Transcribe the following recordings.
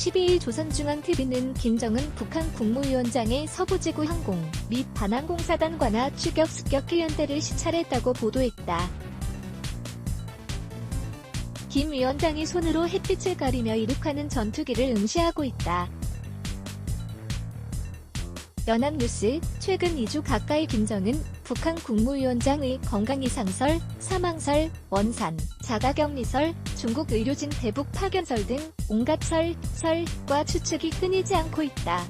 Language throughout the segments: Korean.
12일 조선중앙TV는 김정은 북한 국무위원장의 서부지구 항공 및 반항공사단 관하 추격 습격 훈련대를 시찰했다고 보도했다. 김 위원장이 손으로 햇빛을 가리며 이륙하는 전투기를 응시하고 있다. 연합뉴스, 최근 2주 가까이 김정은 북한 국무위원장의 건강이상설, 사망설, 원산, 자가격리설, 중국 의료진 대북 파견설 등 온갖 설과 추측이 끊이지 않고 있다.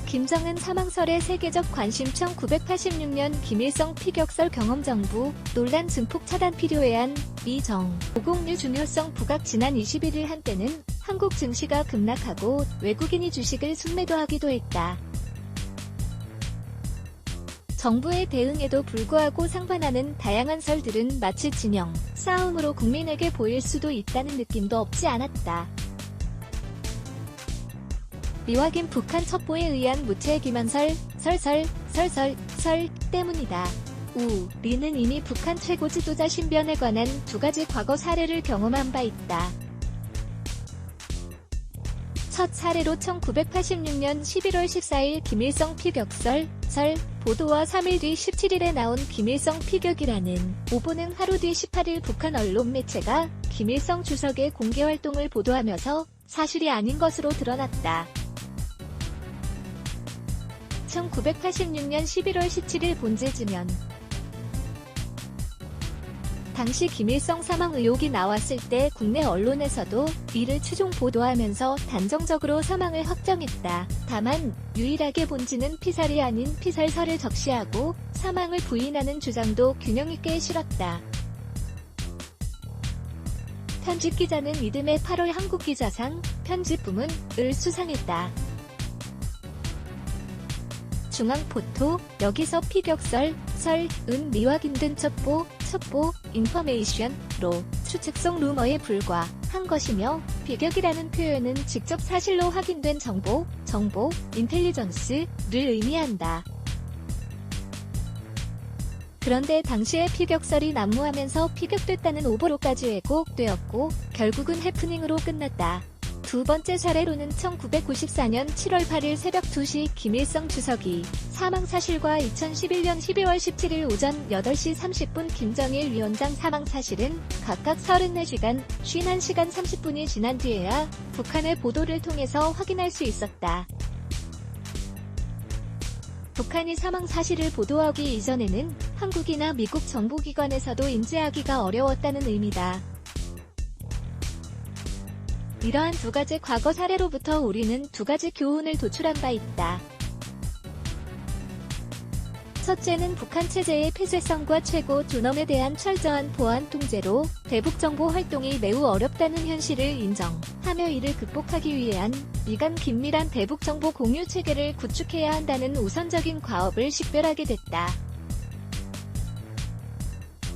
김정은 사망설의 세계적 관심. 1986년 김일성 피격설 경험정부, 논란 증폭 차단 필요해한 미정, 고공류 중요성 부각. 지난 21일 한때는 한국 증시가 급락하고 외국인이 주식을 순매도하기도 했다. 정부의 대응에도 불구하고 상반하는 다양한 설들은 마치 진영 싸움으로 국민에게 보일 수도 있다는 느낌도 없지 않았다. 미확인 북한 첩보에 의한 무책임한 설 때문이다. 우리는 이미 북한 최고 지도자 신변에 관한 2가지 과거 사례를 경험한 바 있다. 첫 사례로 1986년 11월 14일 김일성 피격설 보도와 3일 뒤 17일에 나온 김일성 피격이라는 오보는 하루 뒤 18일 북한 언론 매체가 김일성 주석의 공개활동을 보도하면서 사실이 아닌 것으로 드러났다. 1986년 11월 17일 본질지면 당시 김일성 사망 의혹이 나왔을 때 국내 언론에서도 이를 추종 보도하면서 단정적으로 사망을 확정했다. 다만 유일하게 본지는 피살이 아닌 피살설을 적시하고 사망을 부인하는 주장도 균형있게 실었다. 편집기자는 이듬해 8월 한국기자상 편집부문을 수상했다. 중앙포토, 여기서 피격설은 미확인 된 첩보, 인포메이션로 추측성 루머에 불과한 것이며 피격이라는 표현은 직접 사실로 확인된 정보, 인텔리전스를 의미한다. 그런데 당시의 피격설이 난무하면서 피격됐다는 오보로까지 왜곡되었고 결국은 해프닝으로 끝났다. 두 번째 사례로는 1994년 7월 8일 새벽 2시 김일성 주석이 사망 사실과 2011년 12월 17일 오전 8시 30분 김정일 위원장 사망 사실은 각각 34시간, 51시간 30분이 지난 뒤에야 북한의 보도를 통해서 확인할 수 있었다. 북한이 사망 사실을 보도하기 이전에는 한국이나 미국 정보기관에서도 인지하기가 어려웠다는 의미다. 이러한 2가지 과거 사례로부터 우리는 2가지 교훈을 도출한 바 있다. 첫째는 북한 체제의 폐쇄성과 최고 존엄에 대한 철저한 보안 통제로 대북 정보 활동이 매우 어렵다는 현실을 인정하며 이를 극복하기 위한 미간 긴밀한 대북 정보 공유 체계를 구축해야 한다는 우선적인 과업을 식별하게 됐다.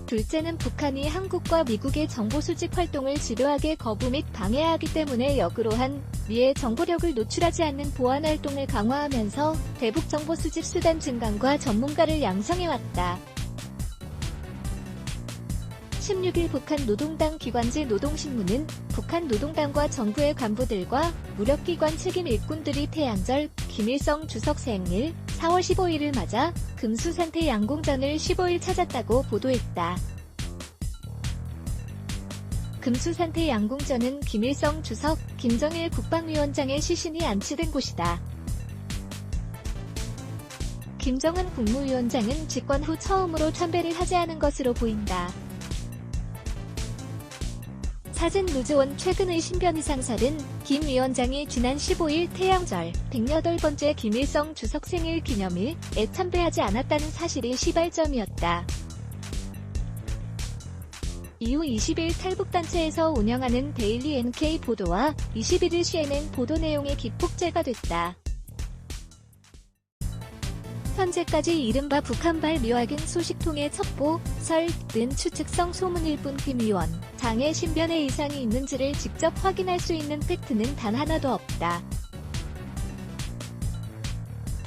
둘째는 북한이 한국과 미국의 정보 수집 활동을 집요하게 거부 및 방해하기 때문에 역으로 한 미의 정보력을 노출하지 않는 보안 활동을 강화하면서 대북 정보 수집 수단 증강과 전문가를 양성해왔다. 16일 북한 노동당 기관지 노동신문은 북한 노동당과 정부의 간부들과 무력기관 책임 일꾼들이 태양절 김일성 주석 생일 4월 15일을 맞아 금수산태 양궁전을 15일 찾았다고 보도했다. 금수산태 양궁전은 김일성 주석, 김정일 국방위원장의 시신이 안치된 곳이다. 김정은 국무위원장은 집권 후 처음으로 참배를 하지 않은 것으로 보인다. 사진 노조원 최근의 신변이상설은 김 위원장이 지난 15일 태양절 108번째 김일성 주석 생일 기념일에 참배하지 않았다는 사실이 시발점이었다. 이후 20일 탈북단체에서 운영하는 데일리 NK 보도와 21일 CNN 보도 내용이 기폭제가 됐다. 현재까지 이른바 북한발 미확인 소식통의 첩보, 는 추측성 소문일 뿐 김 위원 장의 신변에 이상이 있는지를 직접 확인할 수 있는 팩트는 단 하나도 없다.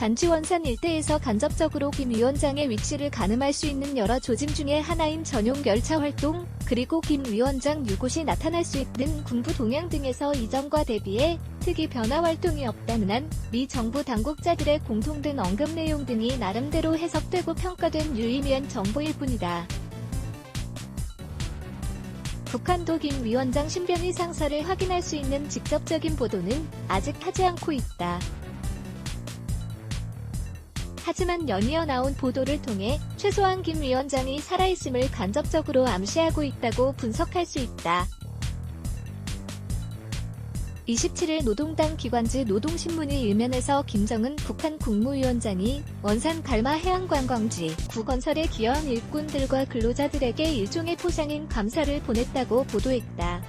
단지 원산 일대에서 간접적으로 김 위원장의 위치를 가늠할 수 있는 여러 조짐 중에 하나인 전용 열차 활동, 그리고 김 위원장 유곳이 나타날 수 있는 군부 동향 등에서 이전과 대비해 특이 변화 활동이 없다는 한 미 정부 당국자들의 공통된 언급 내용 등이 나름대로 해석되고 평가된 유의미한 정보일 뿐이다. 북한도 김 위원장 신변의 상서를 확인할 수 있는 직접적인 보도는 아직 하지 않고 있다. 하지만 연이어 나온 보도를 통해 최소한 김 위원장이 살아있음을 간접적으로 암시하고 있다고 분석할 수 있다. 27일 노동당 기관지 노동신문이 일면에서 김정은 북한 국무위원장이 원산 갈마 해양관광지 구건설에 기여한 일꾼들과 근로자들에게 일종의 포상인 감사를 보냈다고 보도했다.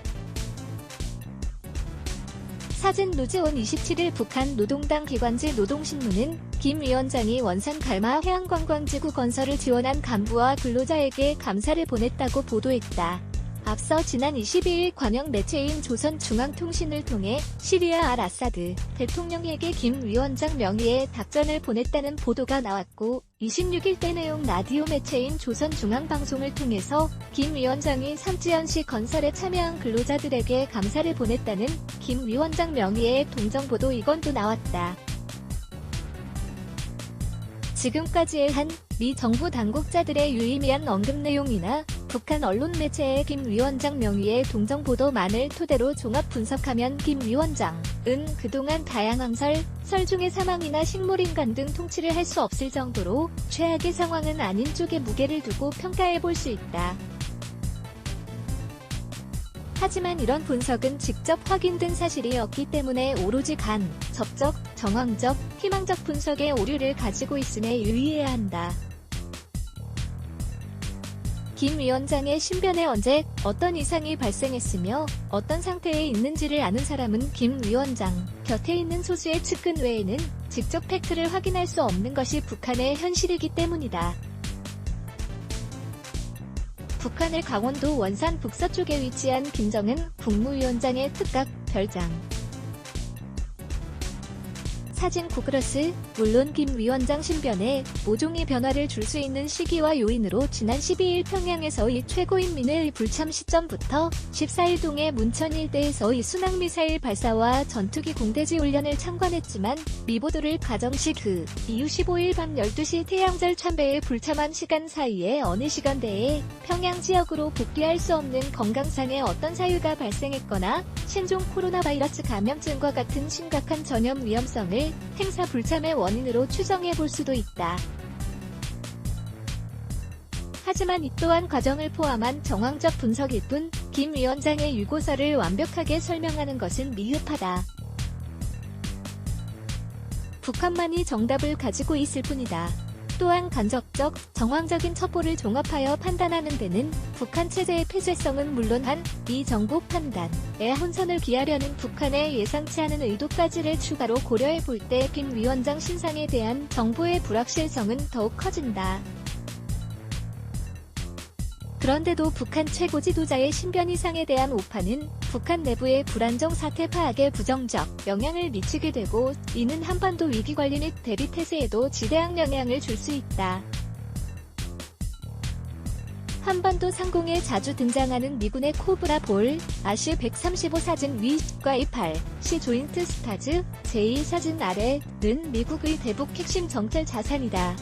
사진 노지원 27일 북한 노동당 기관지 노동신문은 김 위원장이 원산 갈마 해양관광지구 건설을 지원한 간부와 근로자에게 감사를 보냈다고 보도했다. 앞서 지난 22일 관영 매체인 조선중앙통신을 통해 시리아 알-아사드 대통령에게 김 위원장 명의의 답전을 보냈다는 보도가 나왔고 26일 때 내용 라디오 매체인 조선중앙방송을 통해서 김 위원장이 삼지연시 건설에 참여한 근로자들에게 감사를 보냈다는 김 위원장 명의의 동정보도 이건도 나왔다. 지금까지의 한 미 정부 당국자들의 유의미한 언급 내용이나 북한 언론 매체의 김 위원장 명의의 동정보도만을 토대로 종합 분석하면 김 위원장은 그동안 다양한 설 중의 사망이나 식물인간 등 통치를 할 수 없을 정도로 최악의 상황은 아닌 쪽에 무게를 두고 평가해볼 수 있다. 하지만 이런 분석은 직접 확인된 사실이 없기 때문에 오로지 간접적, 정황적, 희망적 분석의 오류를 가지고 있음에 유의해야 한다. 김 위원장의 신변에 언제 어떤 이상이 발생했으며 어떤 상태에 있는지를 아는 사람은 김 위원장 곁에 있는 소수의 측근 외에는 직접 팩트를 확인할 수 없는 것이 북한의 현실이기 때문이다. 북한의 강원도 원산 북서쪽에 위치한 김정은 국무위원장의 특각 별장. 사진 구글어스. 물론 김 위원장 신변에 모종의 변화를 줄 수 있는 시기와 요인으로 지난 12일 평양에서의 최고인민회의 불참 시점부터 14일 동해 문천 일대에서의 순항미사일 발사와 전투기 공대지 훈련을 참관했지만 미 보도를 가정 시 그 이후 15일 밤 12시 태양절 참배의 불참한 시간 사이에 어느 시간대에 평양 지역으로 복귀할 수 없는 건강상의 어떤 사유가 발생했거나 신종 코로나 바이러스 감염증과 같은 심각한 전염 위험성을 행사 불참의 원인으로 추정해 볼 수도 있다. 하지만 이 또한 과정을 포함한 정황적 분석일 뿐 김 위원장의 유고설을 완벽하게 설명하는 것은 미흡하다. 북한만이 정답을 가지고 있을 뿐이다. 또한 간접적, 정황적인 첩보를 종합하여 판단하는 데는 북한 체제의 폐쇄성은 물론 미 정부 판단에 혼선을 기하려는 북한의 예상치 않은 의도까지를 추가로 고려해 볼 때 김 위원장 신상에 대한 정보의 불확실성은 더욱 커진다. 그런데도 북한 최고 지도자의 신변 이상에 대한 오판은 북한 내부의 불안정 사태 파악에 부정적 영향을 미치게 되고 이는 한반도 위기 관리 및 대비 태세에도 지대한 영향을 줄 수 있다. 한반도 상공에 자주 등장하는 미군의 코브라 볼, 아시-135 사진 위과의 8시 조인트 스타즈, 제2사진 아래는 미국의 대북 핵심 정찰 자산이다.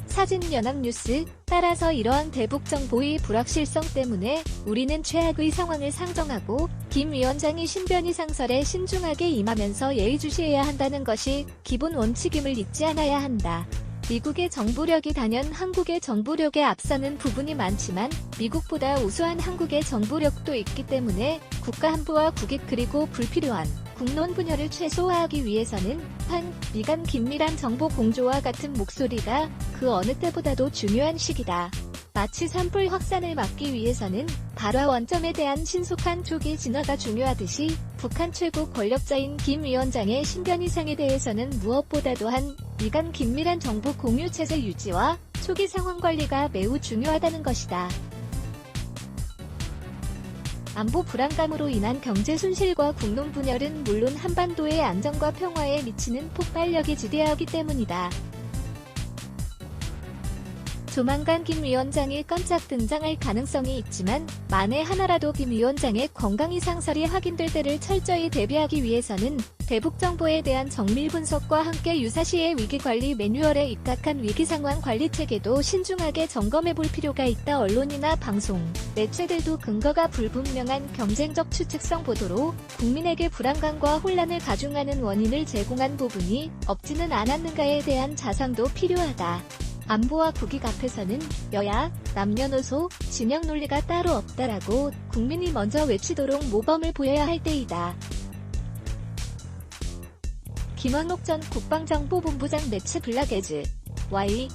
사진 연합뉴스. 따라서 이러한 대북 정보의 불확실성 때문에 우리는 최악의 상황을 상정하고 김 위원장이 신변의 상설에 신중하게 임하면서 예의주시해야 한다는 것이 기본 원칙임을 잊지 않아야 한다. 미국의 정보력이 단연 한국의 정보력에 앞서는 부분이 많지만 미국보다 우수한 한국의 정보력도 있기 때문에 국가 안보와 국익 그리고 불필요한 국론 분열을 최소화하기 위해서는 미간 긴밀한 정보 공조와 같은 목소리가 그 어느 때보다도 중요한 시기다. 마치 산불 확산을 막기 위해서는 발화 원점에 대한 신속한 초기 진화가 중요하듯이 북한 최고 권력자인 김 위원장의 신변 이상에 대해서는 무엇보다도 미간 긴밀한 정보 공유 체제 유지와 초기 상황 관리가 매우 중요하다는 것이다. 안보 불안감으로 인한 경제 손실과 국론 분열은 물론 한반도의 안정과 평화에 미치는 폭발력이 지대하기 때문이다. 조만간 김 위원장이 깜짝 등장할 가능성이 있지만 만에 하나라도 김 위원장의 건강 이상설이 확인될 때를 철저히 대비하기 위해서는 대북 정보에 대한 정밀 분석과 함께 유사시의 위기관리 매뉴얼에 입각한 위기상황 관리 체계도 신중하게 점검해볼 필요가 있다. 언론이나 방송, 매체들도 근거가 불분명한 경쟁적 추측성 보도로 국민에게 불안감과 혼란을 가중하는 원인을 제공한 부분이 없지는 않았는가에 대한 자상도 필요하다. 안보와 국익 앞에서는 여야, 남녀노소, 진영 논리가 따로 없다라고 국민이 먼저 외치도록 모범을 보여야 할 때이다. 김원옥 전 국방정보본부장 매치 블락에즈 Y